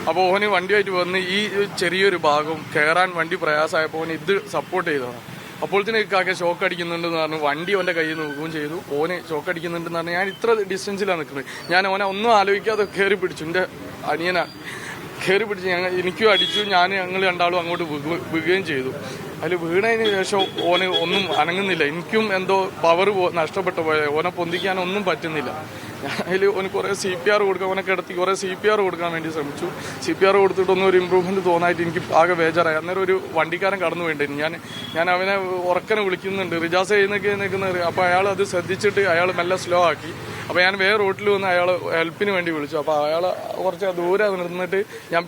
അപ്പോൾ ഓന് വണ്ടിയായിട്ട് വന്ന് ഈ ചെറിയൊരു ഭാഗം കയറാൻ വണ്ടി പ്രയാസമായപ്പോൾ ഓന് ഇത് സപ്പോർട്ട് ചെയ്തതാണ്. അപ്പോഴത്തേന് കാക്ക ഷോക്ക് അടിക്കുന്നുണ്ടെന്ന് പറഞ്ഞു. വണ്ടി അവൻ്റെ കയ്യിൽ നിന്ന് നോക്കുകയും ചെയ്തു. ഓന് ഷോക്ക് അടിക്കുന്നുണ്ടെന്ന് പറഞ്ഞു. ഞാൻ ഇത്ര ഡിസ്റ്റൻസിലാണ് നിൽക്കുന്നത്. ഞാൻ ഓനെ ഒന്നും ആലോചിക്കാതെ കയറി പിടിച്ചു. എൻ്റെ അനിയനാണ് കയറി പിടിച്ച് എനിക്കും അടിച്ചു. ഞങ്ങൾ രണ്ടാളും അങ്ങോട്ട് വീഴുകയും ചെയ്തു. അതിൽ വീണതിന് ശേഷം ഓന് ഒന്നും അനങ്ങുന്നില്ല. എനിക്കും എന്തോ പവർ നഷ്ടപ്പെട്ടു പോയത്. ഓനെ പൊന്തിക്കാനൊന്നും പറ്റുന്നില്ല. അതിൽ ഓന് കുറേ CPR കൊടുക്കാൻ, ഓനെ കിടത്തി കുറേ CPR കൊടുക്കാൻ വേണ്ടി ശ്രമിച്ചു. CPR കൊടുത്തിട്ടൊന്നും ഒരു ഇമ്പ്രൂവ്മെൻറ്റ് തോന്നായിട്ട് എനിക്ക് ആകെ ബേജാറായി. അന്നേരം ഒരു വണ്ടിക്കാരൻ കടന്നു വേണ്ടിയിരുന്നു. ഞാൻ അവനെ ഉറക്കനെ വിളിക്കുന്നുണ്ട്, റിജാസ് നിൽക്കുന്നത്. അപ്പോൾ അയാൾ അത് ശ്രദ്ധിച്ചിട്ട് അയാൾ മെല്ലെ സ്ലോ ആക്കി. അപ്പോൾ ഞാൻ വേറെ റോട്ടിൽ വന്ന് അയാൾ ഹെൽപ്പിന് വേണ്ടി വിളിച്ചു. അപ്പോൾ അയാൾ കുറച്ച് ദൂരെ നിന്നിട്ട് ഞാൻ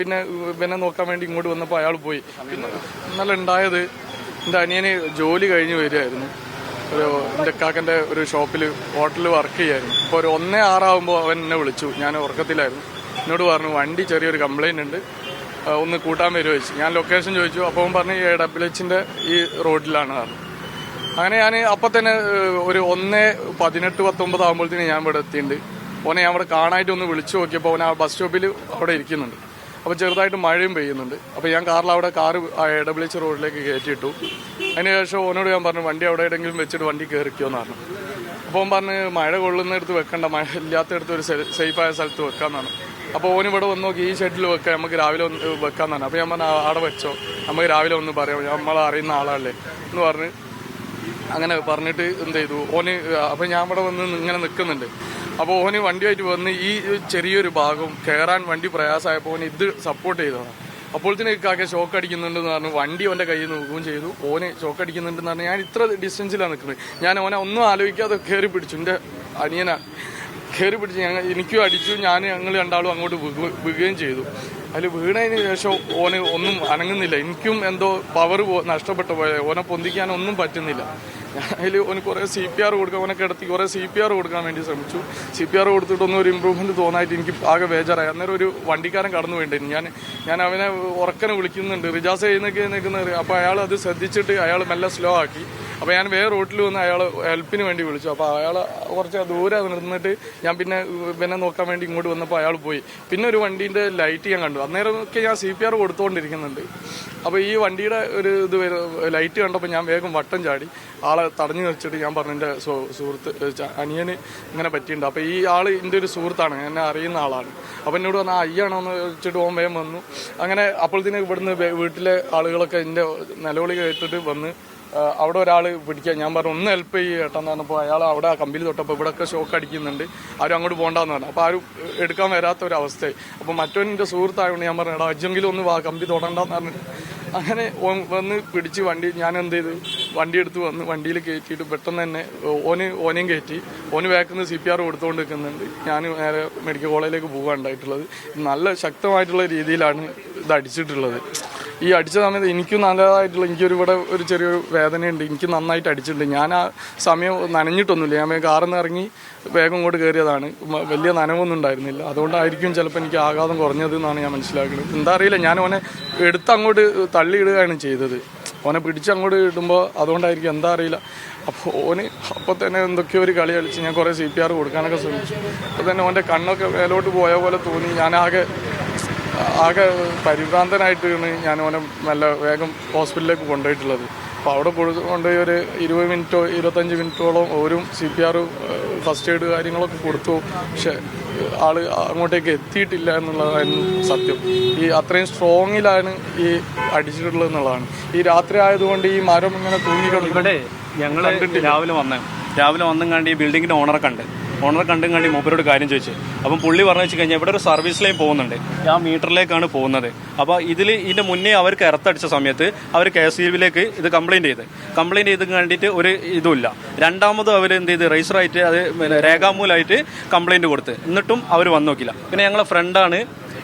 പിന്നെ നോക്കാൻ വേണ്ടി ഇങ്ങോട്ട് വന്നപ്പോൾ അയാൾ പോയി. പിന്നെ ഇന്നലെ ഉണ്ടായത്, എൻ്റെ അനിയന് ജോലി കഴിഞ്ഞ് വരികയായിരുന്നു. എൻ്റെ കാക്കൻ്റെ ഒരു ഷോപ്പിൽ ഹോട്ടലിൽ വർക്ക് ചെയ്യായിരുന്നു. അപ്പോൾ ഒരു 1:06 അവൻ എന്നെ വിളിച്ചു. ഞാൻ ഉറക്കത്തിലായിരുന്നു. എന്നോട് പറഞ്ഞു വണ്ടി ചെറിയൊരു കംപ്ലൈൻറ്റ് ഉണ്ട്, ഒന്ന് കൂട്ടാൻ വരുമോ ചോദിച്ചു. ഞാൻ ലൊക്കേഷൻ ചോദിച്ചു. അപ്പോൾ അവൻ പറഞ്ഞു AWH ഈ റോഡിലാണ് പറഞ്ഞു. അങ്ങനെ ഞാൻ അപ്പം തന്നെ ഒരു 1:18-19 ആകുമ്പോഴത്തേന് ഞാൻ ഇവിടെ എത്തിയിട്ടുണ്ട്. ഓനെ ഞാൻ ഇവിടെ കാണാനായിട്ട് ഒന്ന് വിളിച്ചു നോക്കിയപ്പോൾ അവൻ ആ ബസ് സ്റ്റോപ്പിൽ അവിടെ ഇരിക്കുന്നുണ്ട്. അപ്പോൾ ചെറുതായിട്ട് മഴയും പെയ്യുന്നുണ്ട്. അപ്പോൾ ഞാൻ കാറ് AWH റോഡിലേക്ക് കയറ്റിയിട്ടു. അതിന് ശേഷം ഓനോട് ഞാൻ പറഞ്ഞു വണ്ടി അവിടെ എവിടെയെങ്കിലും വെച്ചിട്ട് വണ്ടി കയറിക്കോന്ന് പറഞ്ഞു. അപ്പോൾ ഓൻ പറഞ്ഞ് മഴ കൊള്ളുന്നിടത്ത് വെക്കണ്ട, മഴ ഇല്ലാത്തടത്ത് ഒരു സേഫായ സ്ഥലത്ത് വെക്കാമെന്നാണ്. അപ്പോൾ ഓൻ ഇവിടെ വന്ന് നോക്കി ഈ ഷെഡിൽ വെക്കാം, നമുക്ക് രാവിലെ ഒന്ന് വെക്കാമെന്നാണ്. അപ്പോൾ ഞാൻ പറഞ്ഞു അവിടെ വെച്ചോ, നമുക്ക് രാവിലെ ഒന്ന് പറയാം, നമ്മൾ അറിയുന്ന ആളല്ലേ എന്ന് പറഞ്ഞ് അങ്ങനെ പറഞ്ഞിട്ട് എന്ത് ചെയ്തു ഓന്. അപ്പോൾ ഞാൻ ഇവിടെ വന്ന് ഇങ്ങനെ നിൽക്കുന്നുണ്ട്. അപ്പോൾ ഓന് വണ്ടിയായിട്ട് വന്ന് ഈ ചെറിയൊരു ഭാഗം കയറാൻ വണ്ടി പ്രയാസമായപ്പോൾ ഓന് ഇത് സപ്പോർട്ട് ചെയ്തതാണ്. അപ്പോഴത്തേന് കാക്ക ഷോക്ക് അടിക്കുന്നുണ്ടെന്ന് പറഞ്ഞു. വണ്ടി അവൻ്റെ കയ്യിൽ നിന്ന് നോക്കുകയും ചെയ്തു. ഓന് ഷോക്ക് അടിക്കുന്നുണ്ടെന്ന് പറഞ്ഞു. ഞാൻ ഇത്ര ഡിസ്റ്റൻസിലാണ് നിൽക്കുന്നത്. ഞാൻ ഓനെ ഒന്നും ആലോചിക്കാതെ കയറി പിടിച്ചു. എൻ്റെ അനിയനാണ് കയറി പിടിച്ച് എനിക്കും അടിച്ചു. ഞങ്ങൾ രണ്ടാളും അങ്ങോട്ട് വീഴുകയും ചെയ്തു. അതിൽ വീണതിന് ശേഷം ഓന് ഒന്നും അനങ്ങുന്നില്ല. എനിക്കും എന്തോ പവർ നഷ്ടപ്പെട്ടു പോയത്. ഓനെ പൊന്തിക്കാനൊന്നും പറ്റുന്നില്ല. അതിൽ ഓന് കുറേ CPR കൊടുക്കാൻ, ഓനെ കിടത്തി കുറേ CPR കൊടുക്കാൻ വേണ്ടി ശ്രമിച്ചു. CPR കൊടുത്തിട്ടൊന്നും ഒരു ഇമ്പ്രൂവ്മെൻറ്റ് തോന്നായിട്ട് എനിക്ക് ആകെ ബേജാറായി. അന്നേരം ഒരു വണ്ടിക്കാരൻ കടന്നു വേണ്ടിയിരുന്നു. ഞാൻ അവനെ ഉറക്കനെ വിളിക്കുന്നുണ്ട്, റിജാസ് നിൽക്കുന്നത്. അപ്പോൾ അയാൾ അത് ശ്രദ്ധിച്ചിട്ട് അയാൾ മെല്ലെ സ്ലോ ആക്കി. അപ്പോൾ ഞാൻ വേറെ റോട്ടിൽ വന്ന് അയാൾ ഹെൽപ്പിന് വേണ്ടി വിളിച്ചു. അപ്പോൾ അയാൾ കുറച്ച് ദൂരെ നിന്നിട്ട് ഞാൻ പിന്നെ നോക്കാൻ വേണ്ടി ഇങ്ങോട്ട് വന്നപ്പോൾ അയാൾ പോയി. പിന്നെ ഒരു വണ്ടീൻ്റെ ലൈറ്റ് ഞാൻ കണ്ടു. അന്നേരമൊക്കെ ഞാൻ CPR കൊടുത്തുകൊണ്ടിരിക്കുന്നുണ്ട്. അപ്പോൾ ഈ വണ്ടിയുടെ ഒരു ലൈറ്റ് കണ്ടപ്പോൾ ഞാൻ വേഗം വട്ടം ചാടി ആളെ തടഞ്ഞു വെച്ചിട്ട് ഞാൻ പറഞ്ഞു എൻ്റെ സുഹൃത്ത് അനിയന് ഇങ്ങനെ പറ്റിയിട്ടുണ്ട്. അപ്പോൾ ഈ ആൾ എൻ്റെ ഒരു സുഹൃത്താണ്, എന്നെ അറിയുന്ന ആളാണ്. അപ്പോൾ എന്നോട് വന്നാൽ അയ്യാണോ എന്ന് വെച്ചിട്ട് ഓൻ വേഗം വന്നു. അങ്ങനെ അപ്പോഴത്തേന് ഇവിടുന്ന് വീട്ടിലെ ആളുകളൊക്കെ എൻ്റെ നിലവിളി കേട്ടിട്ട് വന്ന് അവിടെ ഒരാൾ പിടിക്കാൻ ഞാൻ പറഞ്ഞു ഒന്ന് ഹെൽപ്പ് ചെയ്യട്ടെന്ന് പറഞ്ഞപ്പോൾ അയാൾ അവിടെ കമ്പിയിൽ തൊട്ടപ്പോൾ ഇവിടെയൊക്കെ ഷോക്ക് അടിക്കുന്നുണ്ട്, ആരും അങ്ങോട്ട് പോകണ്ടെന്ന് പറഞ്ഞു. അപ്പോൾ ആരും എടുക്കാൻ വരാത്തൊരവസ്ഥയായി. അപ്പോൾ മറ്റവൻ്റെ സുഹൃത്തായതുകൊണ്ട് ഞാൻ പറഞ്ഞു എടാ അജ്ജെങ്കിലും ഒന്ന് കമ്പി തൊടണ്ടെന്ന് പറഞ്ഞിട്ട് അങ്ങനെ വന്ന് പിടിച്ച് വണ്ടി ഞാൻ എന്ത് ചെയ്തു വണ്ടി എടുത്ത് വന്ന് വണ്ടിയിൽ കയറ്റിയിട്ട് പെട്ടെന്ന് തന്നെ ഓനെയും കയറ്റി. ഓന് വേക്കുന്ന CPR കൊടുത്തുകൊണ്ട് നിൽക്കുന്നുണ്ട്. ഞാൻ നേരെ മെഡിക്കൽ കോളേജിലേക്ക് പോകാനുണ്ടായിട്ടുള്ളത്. നല്ല ശക്തമായിട്ടുള്ള രീതിയിലാണ് ഇത് അടിച്ചിട്ടുള്ളത്. ഈ അടിച്ച സമയത്ത് എനിക്കും നല്ലതായിട്ടുള്ള ഇവിടെ ഒരു ചെറിയൊരു വേദനയുണ്ട്. എനിക്ക് നന്നായിട്ട് അടിച്ചിട്ടുണ്ട്. ഞാൻ ആ സമയം നനഞ്ഞിട്ടൊന്നുമില്ല. ഞാൻ കാറിൽ നിന്ന് ഇറങ്ങി വേഗം ഇങ്ങോട്ട് കയറിയതാണ്. വലിയ നനവൊന്നും ഉണ്ടായിരുന്നില്ല. അതുകൊണ്ടായിരിക്കും ചിലപ്പോൾ എനിക്ക് ആഘാതം കുറഞ്ഞത് എന്നാണ് ഞാൻ മനസ്സിലാക്കുന്നത്. എന്താ അറിയില്ല, ഞാൻ ഓനെ എടുത്ത് അങ്ങോട്ട് തള്ളിയിടുകയാണ് ചെയ്തത്. ഓനെ പിടിച്ച് അങ്ങോട്ട് ഇടുമ്പോൾ അതുകൊണ്ടായിരിക്കും, എന്താ അറിയില്ല. അപ്പോൾ തന്നെ എന്തൊക്കെയോ ഒരു കളി കളിച്ച് ഞാൻ കുറേ CPR കൊടുക്കാനൊക്കെ ശ്രമിച്ചു. അപ്പോൾ തന്നെ ഓൻ്റെ കണ്ണൊക്കെ മേലോട്ട് പോയ പോലെ തോന്നി. ഞാൻ ആകെ പരിഭ്രാന്തനായിട്ടാണ് ഞാൻ ഓനെ നല്ല വേഗം ഹോസ്പിറ്റലിലേക്ക് കൊണ്ടുപോയിട്ടുള്ളത്. അപ്പോൾ അവിടെ കൊണ്ടുപോയി ഒരു 20 മിനിറ്റോ 25 മിനിറ്റോളം ഓരും CPR ഫസ്റ്റ് എയ്ഡ് കാര്യങ്ങളൊക്കെ കൊടുത്തു. പക്ഷെ ആൾ അങ്ങോട്ടേക്ക് എത്തിയിട്ടില്ല എന്നുള്ളതായിരുന്നു സത്യം. ഈ അത്രയും സ്ട്രോങ്ങിലാണ് ഈ അടിച്ചിട്ടുള്ളത് എന്നുള്ളതാണ്. ഈ രാത്രി ആയതുകൊണ്ട് ഈ മരം ഇങ്ങനെ തൂങ്ങിക്കൊണ്ട് ഇവിടെ ഞങ്ങൾ രാവിലെ വന്നും കണ്ട് ഈ ബിൽഡിങ്ങിൻ്റെ ഓണറെ കണ്ടും കണ്ടി മൂപ്പരോട് കാര്യം ചോദിച്ചു. അപ്പം പുള്ളി പറഞ്ഞു വെച്ച് കഴിഞ്ഞാൽ ഇവിടെ ഒരു സർവീസ് ലൈൻ പോകുന്നുണ്ട്, ആ മീറ്ററിലേക്കാണ് പോകുന്നത്. അപ്പോൾ ഇതിൻ്റെ മുന്നേ അവർക്ക് എർത്തടിച്ച സമയത്ത് അവർ KSEBിലേക്ക് ഇത് കംപ്ലയിൻറ്റ് ചെയ്ത് കണ്ടിട്ട് ഒരു ഇതുമില്ല. രണ്ടാമതും അവർ എന്ത് ചെയ്ത് രജിസ്റ്ററായിട്ട് അത് രേഖാമൂലമായിട്ട് കംപ്ലയിൻറ്റ് കൊടുത്ത്, എന്നിട്ടും അവർ വന്നു നോക്കില്ല. പിന്നെ ഞങ്ങളെ ഫ്രണ്ടാണ്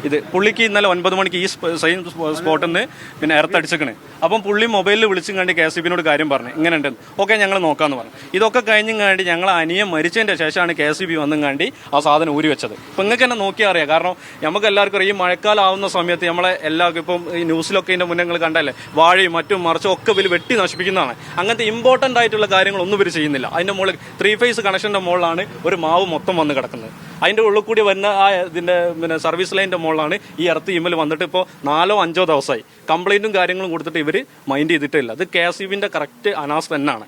ഇത്. പുള്ളിക്ക് ഇന്നലെ 9 മണിക്ക് ഈ സെയിം സ്പോട്ടിൽ നിന്ന് പിന്നെ എർത്തടിച്ചിക്കണ്. അപ്പം പുള്ളി മൊബൈലിൽ വിളിച്ചും കണ്ടി KSEBിനോട് കാര്യം പറഞ്ഞു ഇങ്ങനെ ഉണ്ട്. ഓക്കെ ഞങ്ങൾ നോക്കാമെന്ന് പറഞ്ഞു. ഇതൊക്കെ കഴിഞ്ഞും കണ്ടി ഞങ്ങൾ അനിയൻ മരിച്ചതിൻ്റെ ശേഷമാണ് KSEB വന്നും കണ്ടി ആ സാധനം ഊരി വെച്ചത്. ഇപ്പം നിങ്ങൾക്ക് തന്നെ നോക്കിയാൽ അറിയാം. കാരണം നമുക്ക് എല്ലാവർക്കും അറിയാം, ഈ മഴക്കാലം ആവുന്ന സമയത്ത് നമ്മളെ എല്ലാവർക്കും ഇപ്പം ഈ ന്യൂസിലൊക്കെ ഇതിൻ്റെ മുന്നേ നിങ്ങൾ കണ്ടല്ലേ, വാഴയും മറ്റും മറിച്ചും ഒക്കെ ഇവർ വെട്ടി നശിപ്പിക്കുന്നതാണ്. അങ്ങനത്തെ ഇമ്പോർട്ടൻ്റ് ആയിട്ടുള്ള കാര്യങ്ങളൊന്നും ഇവർ ചെയ്യുന്നില്ല. അതിൻ്റെ മുകളിൽ 3 ഫേസ് കണക്ഷൻ്റെ മുകളിലാണ് ഒരു മാവ് മൊത്തം വന്ന് കിടക്കുന്നത്. അതിൻ്റെ ഉള്ളിൽ കൂടി വരുന്ന ആ ഇതിൻ്റെ പിന്നെ സർവീസ് ലൈനിൻ്റെ മുകളിലാണ് ഈ എർത്ത് ഇമെയിൽ വന്നിട്ട് ഇപ്പോൾ 4-5 ദിവസമായി കംപ്ലൈൻറ്റും കാര്യങ്ങളും കൊടുത്തിട്ട് ഇവർ മൈൻഡ് ചെയ്തിട്ടില്ല. അത് KSEBിൻ്റെ കറക്റ്റ് അനാസ് തന്നെയാണ്.